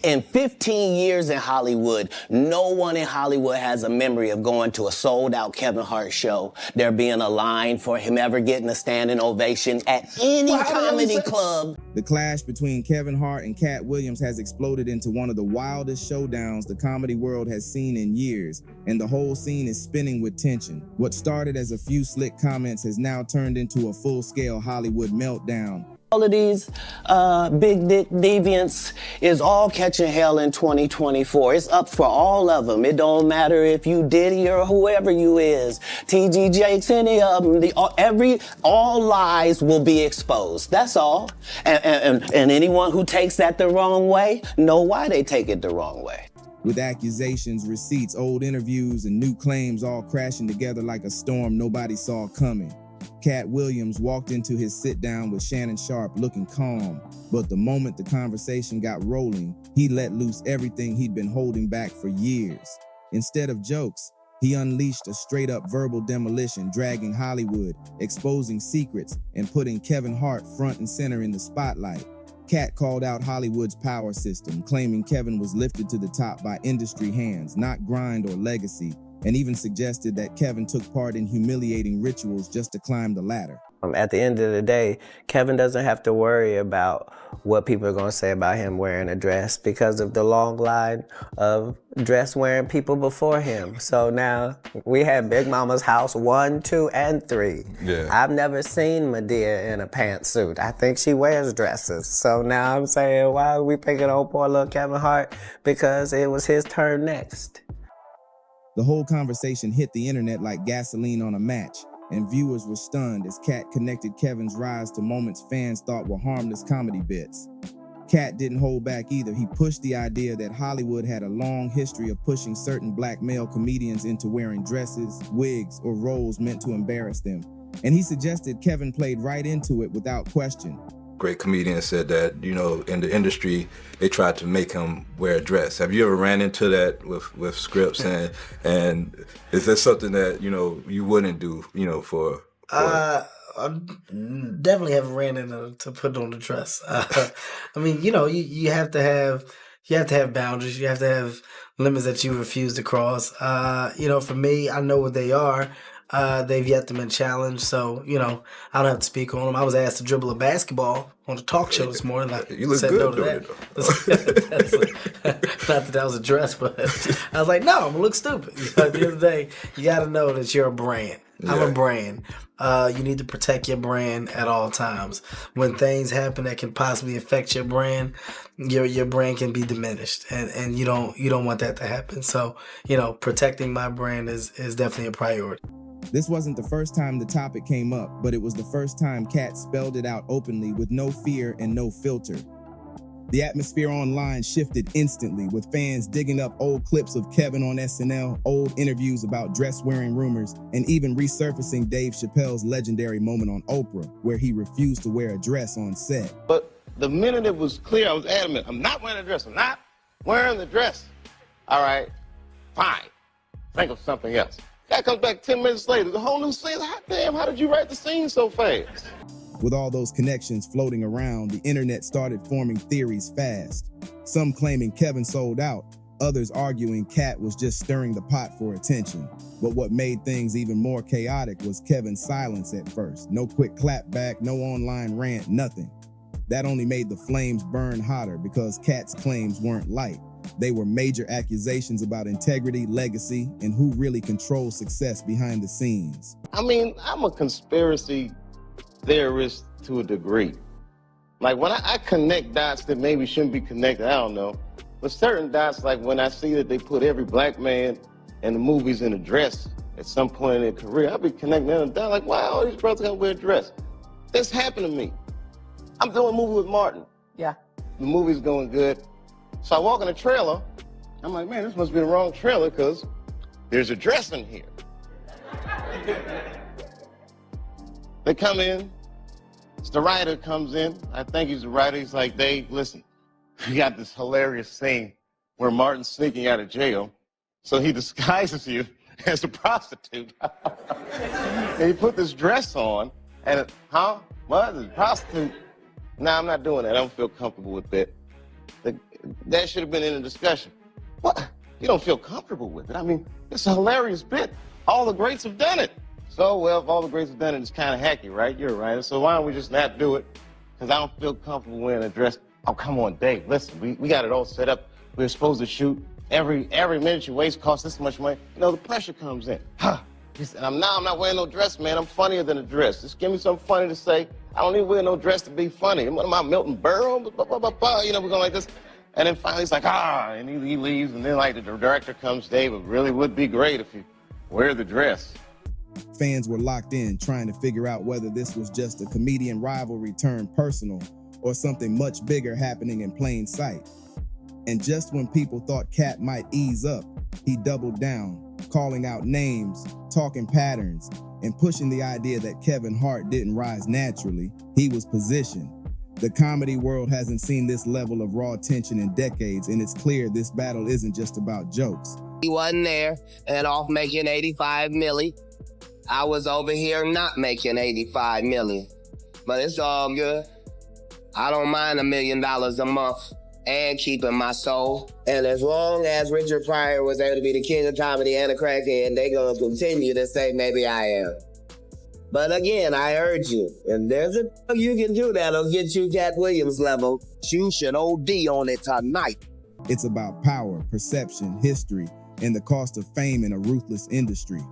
In 15 years in Hollywood, no one in Hollywood has a memory of going to a sold-out Kevin Hart show, there being a line for him ever getting a standing ovation at any comedy club. The clash between Kevin Hart and Katt Williams has exploded into one of the wildest showdowns the comedy world has seen in years, and the whole scene is spinning with tension. What started as a few slick comments has now turned into a full-scale Hollywood meltdown. All of these big dick deviants is all catching hell in 2024. It's up for all of them. It don't matter if you Diddy or whoever you is, TG Jakes, any of them. All lies will be exposed. That's all. And anyone who takes that the wrong way, know why they take it the wrong way. With accusations, receipts, old interviews, and new claims all crashing together like a storm nobody saw coming. Katt Williams walked into his sit-down with Shannon Sharpe looking calm, but the moment the conversation got rolling, he let loose everything he'd been holding back for years. Instead of jokes, he unleashed a straight-up verbal demolition, dragging Hollywood, exposing secrets, and putting Kevin Hart front and center in the spotlight. Katt called out Hollywood's power system, claiming Kevin was lifted to the top by industry hands, not grind or legacy, and even suggested that Kevin took part in humiliating rituals just to climb the ladder. At the end of the day, Kevin doesn't have to worry about what people are going to say about him wearing a dress because of the long line of dress-wearing people before him. So now we have Big Mama's house 1, 2, and 3. Yeah. I've never seen Medea in a pantsuit. I think she wears dresses. So now I'm saying, why are we picking on poor little Kevin Hart? Because it was his turn next. The whole conversation hit the internet like gasoline on a match, and viewers were stunned as Katt connected Kevin's rise to moments fans thought were harmless comedy bits. Katt didn't hold back either. He pushed the idea that Hollywood had a long history of pushing certain black male comedians into wearing dresses, wigs, or roles meant to embarrass them. And he suggested Kevin played right into it without question. Great comedian said that, you know, in the industry, they tried to make him wear a dress. Have you ever ran into that with scripts? And is that something that, you know, you wouldn't do, you know, for I definitely haven't ran into to put on the dress. I mean, you know, you have to have boundaries. You have to have limits that you refuse to cross. You know, for me, I know what they are. They've yet to been challenged, so, you know, I don't have to speak on them. I was asked to dribble a basketball on a talk show this morning. You look good doing it, though. Not that was a dress, but I was like, no, I'm going to look stupid. You know, at the end of the day, you got to know that you're a brand. Yeah. I'm a brand. You need to protect your brand at all times. When things happen that can possibly affect your brand, your brand can be diminished, and you don't want that to happen. So, you know, protecting my brand is definitely a priority. This wasn't the first time the topic came up, but it was the first time Katt spelled it out openly with no fear and no filter. The atmosphere online shifted instantly, with fans digging up old clips of Kevin on SNL, old interviews about dress-wearing rumors, and even resurfacing Dave Chappelle's legendary moment on Oprah, where he refused to wear a dress on set. But the minute it was clear, I was adamant, I'm not wearing a dress, I'm not wearing the dress. All right, fine, think of something else. Guy comes back 10 minutes later, the whole new scene. Hot damn, how did you write the scene so fast? With all those connections floating around, the internet started forming theories fast. Some claiming Kevin sold out, others arguing Katt was just stirring the pot for attention. But what made things even more chaotic was Kevin's silence at first. No quick clap back, no online rant, nothing. That only made the flames burn hotter because Katt's claims weren't light. They were major accusations about integrity, legacy, and who really controls success behind the scenes. I mean, I'm a conspiracy theorist to a degree. Like, when I connect dots that maybe shouldn't be connected, I don't know. But certain dots, like when I see that they put every black man in the movies in a dress at some point in their career, I'll be connecting them down like, wow, all these brothers gotta wear a dress. This happened to me. I'm doing a movie with Martin. Yeah. The movie's going good. So I walk in the trailer. I'm like, man, this must be the wrong trailer because there's a dress in here. They come in. The writer comes in. I think he's the writer. He's like, Dave, listen, we got this hilarious scene where Martin's sneaking out of jail. So he disguises you as a prostitute. And he put this dress on. And, what? A prostitute? Nah, I'm not doing that. I don't feel comfortable with that. That should have been in the discussion. What? You don't feel comfortable with it? I mean, it's a hilarious bit. All the greats have done it. So, well, if all the greats have done it, it's kind of hacky, right? You're right. So why don't we just not do it? Because I don't feel comfortable wearing a dress. Oh, come on, Dave. Listen, we got it all set up. We're supposed to shoot. Every minute you waste costs this much money. You know, the pressure comes in. Huh. And I'm not wearing no dress, man. I'm funnier than a dress. Just give me something funny to say. I don't need to wear no dress to be funny. What am I, Milton Berle? You know, we're going like this. And then finally he's like, and he leaves. And then like the director comes, Dave, it really would be great if you wear the dress. Fans were locked in, trying to figure out whether this was just a comedian rivalry turned personal or something much bigger happening in plain sight. And just when people thought Katt might ease up, he doubled down, calling out names, talking patterns, and pushing the idea that Kevin Hart didn't rise naturally. He was positioned. The comedy world hasn't seen this level of raw tension in decades, and it's clear this battle isn't just about jokes. He wasn't there and off making 85 milli. I was over here not making 85 million. But it's all good. I don't mind $1 million a month and keeping my soul. And as long as Richard Pryor was able to be the king of comedy and a crackhead, they gonna continue to say maybe I am. But again, I urge you, if there's a you can do that'll get you Katt Williams level, you should OD on it tonight. It's about power, perception, history, and the cost of fame in a ruthless industry.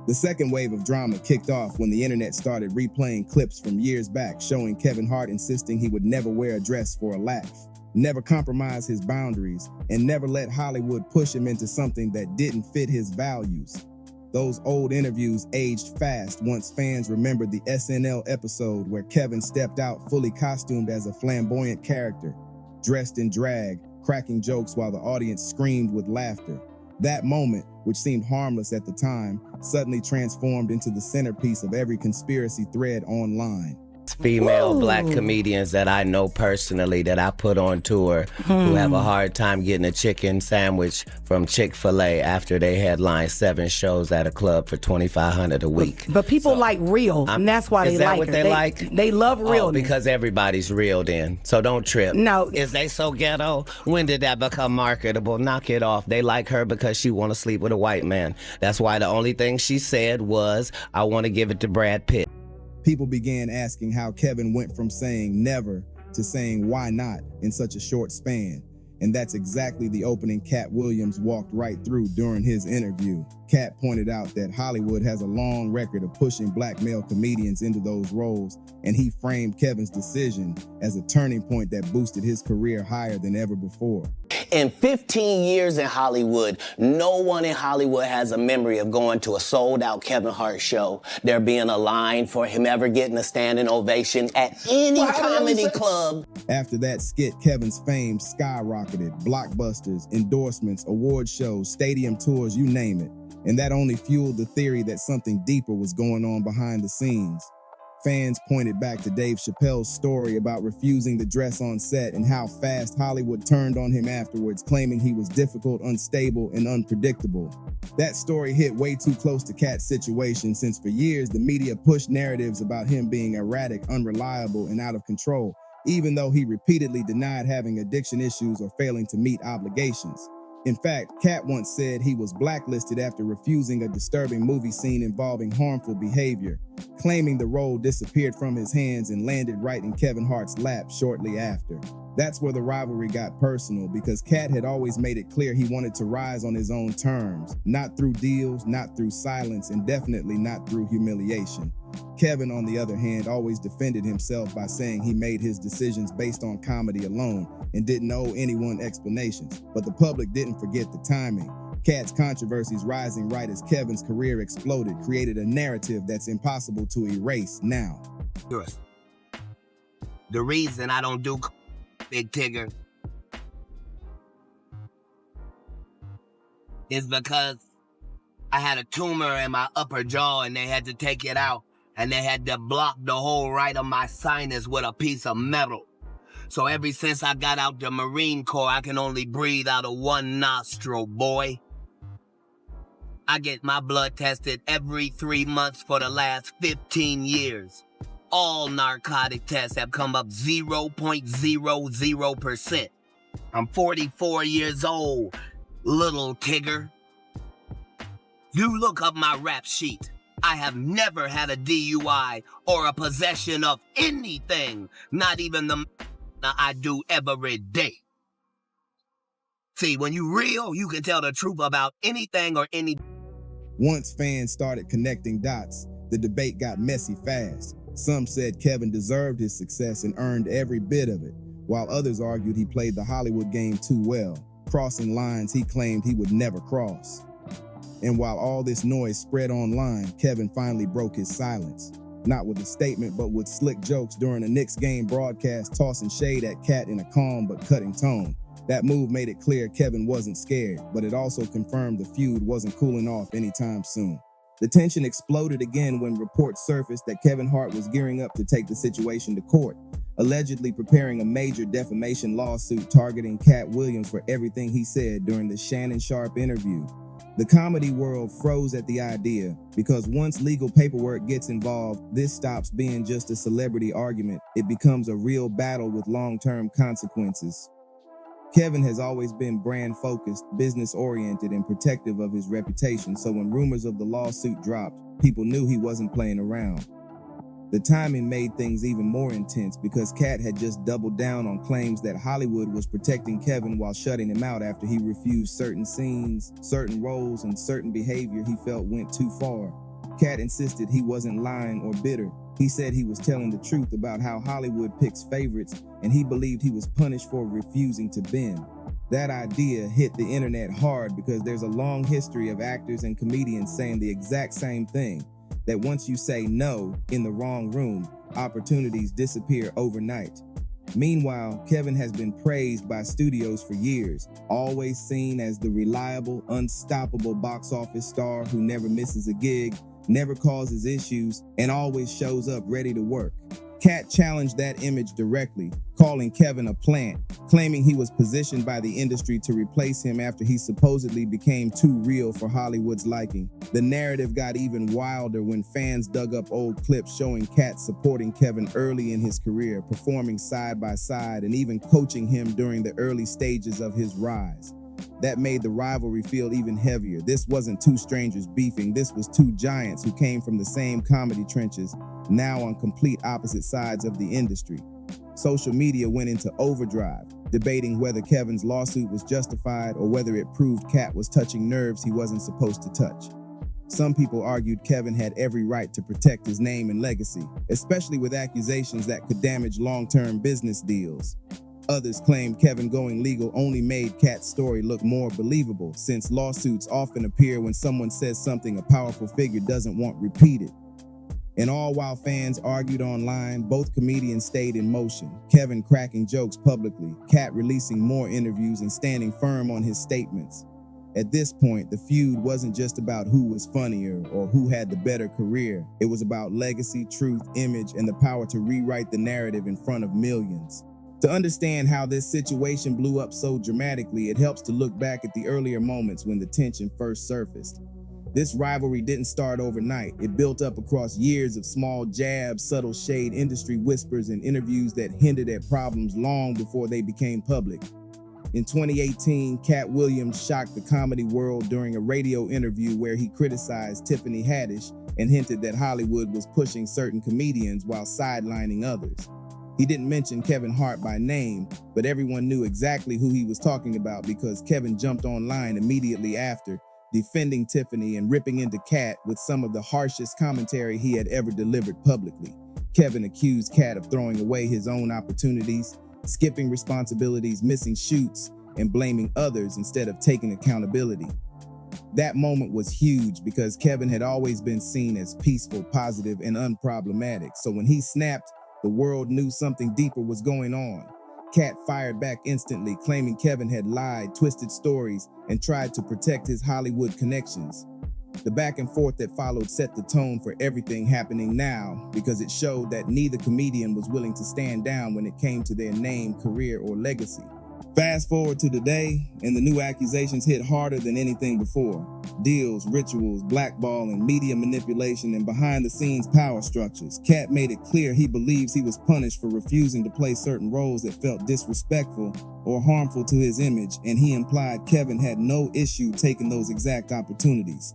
The second wave of drama kicked off when the internet started replaying clips from years back showing Kevin Hart insisting he would never wear a dress for a laugh, never compromise his boundaries, and never let Hollywood push him into something that didn't fit his values. Those old interviews aged fast once fans remembered the SNL episode where Kevin stepped out fully costumed as a flamboyant character, dressed in drag, cracking jokes while the audience screamed with laughter. That moment, which seemed harmless at the time, suddenly transformed into the centerpiece of every conspiracy thread online. Female black comedians that I know personally that I put on tour who have a hard time getting a chicken sandwich from Chick-fil-A after they headline 7 shows at a club for $2,500 a week. But people like real, and that's why they like her. Is that what they like? They love realness. Because everybody's real then. So don't trip. No. Is they so ghetto? When did that become marketable? Knock it off. They like her because she want to sleep with a white man. That's why the only thing she said was, I want to give it to Brad Pitt. People began asking how Kevin went from saying never to saying why not in such a short span. And that's exactly the opening Katt Williams walked right through during his interview. Katt pointed out that Hollywood has a long record of pushing black male comedians into those roles, and he framed Kevin's decision as a turning point that boosted his career higher than ever before. In 15 years in Hollywood, no one in Hollywood has a memory of going to a sold-out Kevin Hart show, there being a line for him ever getting a standing ovation at any comedy club. After that skit, Kevin's fame skyrocketed. Blockbusters, endorsements, award shows, stadium tours, you name it. And that only fueled the theory that something deeper was going on behind the scenes. Fans pointed back to Dave Chappelle's story about refusing the dress on set and how fast Hollywood turned on him afterwards, claiming he was difficult, unstable, and unpredictable. That story hit way too close to Katt's situation, since for years the media pushed narratives about him being erratic, unreliable, and out of control, even though he repeatedly denied having addiction issues or failing to meet obligations. In fact, Katt once said he was blacklisted after refusing a disturbing movie scene involving harmful behavior, claiming the role disappeared from his hands and landed right in Kevin Hart's lap shortly after. That's where the rivalry got personal, because Katt had always made it clear he wanted to rise on his own terms, not through deals, not through silence, and definitely not through humiliation. Kevin, on the other hand, always defended himself by saying he made his decisions based on comedy alone and didn't owe anyone explanations. But the public didn't forget the timing. Katt's controversies rising right as Kevin's career exploded created a narrative that's impossible to erase now. The reason I don't do Big Tigger is because I had a tumor in my upper jaw and they had to take it out. And they had to block the whole right of my sinus with a piece of metal. So ever since I got out the Marine Corps, I can only breathe out of one nostril, boy. I get my blood tested every 3 months for the last 15 years. All narcotic tests have come up 0.00%. I'm 44 years old, little Tigger. You look up my rap sheet. I have never had a DUI or a possession of anything, not even the I do every day. See, when you real, you can tell the truth about anything or any. Once fans started connecting dots, the debate got messy fast. Some said Kevin deserved his success and earned every bit of it, while others argued he played the Hollywood game too well, crossing lines he claimed he would never cross. And while all this noise spread online, Kevin finally broke his silence. Not with a statement, but with slick jokes during a Knicks game broadcast, tossing shade at Katt in a calm but cutting tone. That move made it clear Kevin wasn't scared, but it also confirmed the feud wasn't cooling off anytime soon. The tension exploded again when reports surfaced that Kevin Hart was gearing up to take the situation to court, allegedly preparing a major defamation lawsuit targeting Katt Williams for everything he said during the Shannon Sharpe interview. The comedy world froze at the idea because once legal paperwork gets involved, this stops being just a celebrity argument. It becomes a real battle with long-term consequences. Kevin has always been brand-focused, business-oriented, and protective of his reputation, so when rumors of the lawsuit dropped, people knew he wasn't playing around. The timing made things even more intense because Katt had just doubled down on claims that Hollywood was protecting Kevin while shutting him out after he refused certain scenes, certain roles, and certain behavior he felt went too far. Katt insisted he wasn't lying or bitter. He said he was telling the truth about how Hollywood picks favorites, and he believed he was punished for refusing to bend. That idea hit the internet hard because there's a long history of actors and comedians saying the exact same thing, that once you say no in the wrong room, opportunities disappear overnight. Meanwhile, Kevin has been praised by studios for years, always seen as the reliable, unstoppable box office star who never misses a gig, never causes issues, and always shows up ready to work. Katt challenged that image directly, calling Kevin a plant, claiming he was positioned by the industry to replace him after he supposedly became too real for Hollywood's liking. The narrative got even wilder when fans dug up old clips showing Katt supporting Kevin early in his career, performing side by side, and even coaching him during the early stages of his rise. That made the rivalry feel even heavier. This wasn't two strangers beefing, this was two giants who came from the same comedy trenches, now on complete opposite sides of the industry. Social media went into overdrive, debating whether Kevin's lawsuit was justified or whether it proved Katt was touching nerves he wasn't supposed to touch. Some people argued Kevin had every right to protect his name and legacy, especially with accusations that could damage long-term business deals. Others claimed Kevin going legal only made Katt's story look more believable, since lawsuits often appear when someone says something a powerful figure doesn't want repeated. And all while fans argued online, both comedians stayed in motion, Kevin cracking jokes publicly, Katt releasing more interviews and standing firm on his statements. At this point, the feud wasn't just about who was funnier or who had the better career. It was about legacy, truth, image, and the power to rewrite the narrative in front of millions. To understand how this situation blew up so dramatically, it helps to look back at the earlier moments when the tension first surfaced. This rivalry didn't start overnight. It built up across years of small jabs, subtle shade, industry whispers, and interviews that hinted at problems long before they became public. In 2018, Katt Williams shocked the comedy world during a radio interview where he criticized Tiffany Haddish and hinted that Hollywood was pushing certain comedians while sidelining others. He didn't mention Kevin Hart by name, but everyone knew exactly who he was talking about because Kevin jumped online immediately after, defending Tiffany and ripping into Katt with some of the harshest commentary he had ever delivered publicly. Kevin accused Katt of throwing away his own opportunities, skipping responsibilities, missing shoots, and blaming others instead of taking accountability. That moment was huge because Kevin had always been seen as peaceful, positive, and unproblematic. So when he snapped, the world knew something deeper was going on. Katt fired back instantly, claiming Kevin had lied, twisted stories, and tried to protect his Hollywood connections. The back and forth that followed set the tone for everything happening now because it showed that neither comedian was willing to stand down when it came to their name, career, or legacy. Fast forward to today, and the new accusations hit harder than anything before. Deals, rituals, blackballing, media manipulation, and behind-the-scenes power structures. Katt made it clear he believes he was punished for refusing to play certain roles that felt disrespectful or harmful to his image, and he implied Kevin had no issue taking those exact opportunities.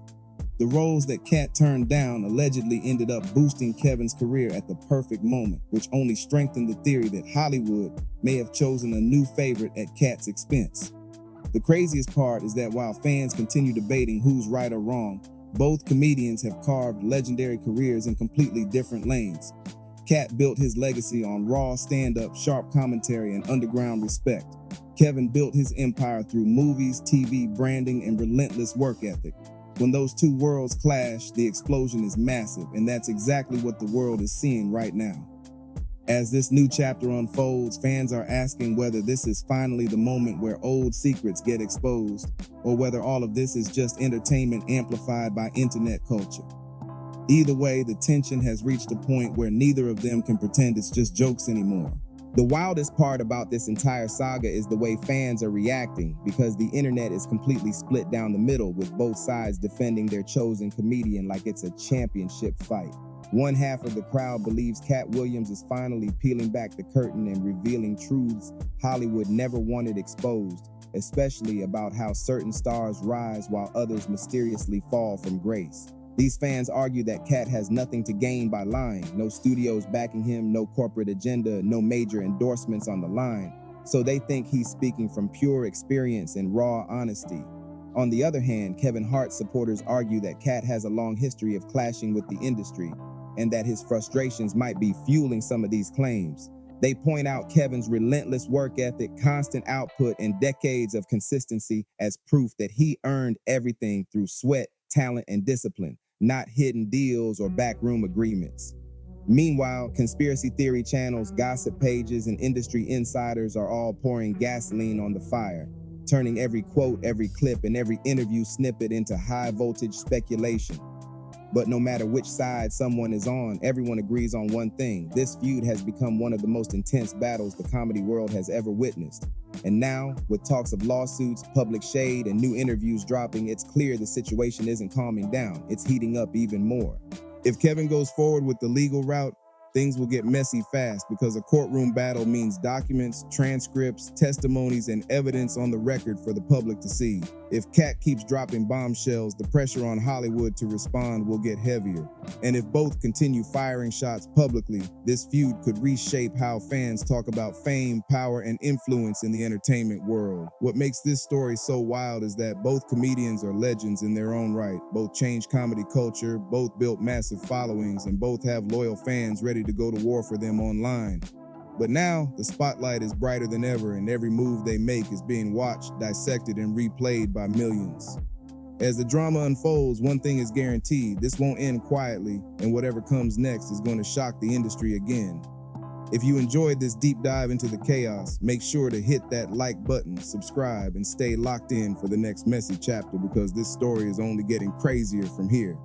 The roles that Katt turned down allegedly ended up boosting Kevin's career at the perfect moment, which only strengthened the theory that Hollywood may have chosen a new favorite at Katt's expense. The craziest part is that while fans continue debating who's right or wrong, both comedians have carved legendary careers in completely different lanes. Katt built his legacy on raw stand-up, sharp commentary, and underground respect. Kevin built his empire through movies, TV, branding, and relentless work ethic. When those two worlds clash, the explosion is massive, and that's exactly what the world is seeing right now. As this new chapter unfolds, fans are asking whether this is finally the moment where old secrets get exposed, or whether all of this is just entertainment amplified by internet culture. Either way, the tension has reached a point where neither of them can pretend it's just jokes anymore. The wildest part about this entire saga is the way fans are reacting, because the internet is completely split down the middle, with both sides defending their chosen comedian like it's a championship fight. One half of the crowd believes Katt Williams is finally peeling back the curtain and revealing truths Hollywood never wanted exposed, especially about how certain stars rise while others mysteriously fall from grace. These fans argue that Katt has nothing to gain by lying, no studios backing him, no corporate agenda, no major endorsements on the line, so they think he's speaking from pure experience and raw honesty. On the other hand, Kevin Hart supporters argue that Katt has a long history of clashing with the industry, and that his frustrations might be fueling some of these claims. They point out Kevin's relentless work ethic, constant output, and decades of consistency as proof that he earned everything through sweat, talent, and discipline, not hidden deals or backroom agreements. Meanwhile, conspiracy theory channels, gossip pages, and industry insiders are all pouring gasoline on the fire, turning every quote, every clip, and every interview snippet into high-voltage speculation. But no matter which side someone is on, everyone agrees on one thing: this feud has become one of the most intense battles the comedy world has ever witnessed. And now, with talks of lawsuits, public shade, and new interviews dropping, it's clear the situation isn't calming down. It's heating up even more. If Kevin goes forward with the legal route, things will get messy fast, because a courtroom battle means documents, transcripts, testimonies, and evidence on the record for the public to see. If Katt keeps dropping bombshells, the pressure on Hollywood to respond will get heavier. And if both continue firing shots publicly, this feud could reshape how fans talk about fame, power, and influence in the entertainment world. What makes this story so wild is that both comedians are legends in their own right. Both changed comedy culture, both built massive followings, and both have loyal fans ready to go to war for them online. But now, the spotlight is brighter than ever, and every move they make is being watched, dissected, and replayed by millions. As the drama unfolds, one thing is guaranteed: this won't end quietly, and whatever comes next is going to shock the industry again. If you enjoyed this deep dive into the chaos, make sure to hit that like button, subscribe, and stay locked in for the next messy chapter, because this story is only getting crazier from here.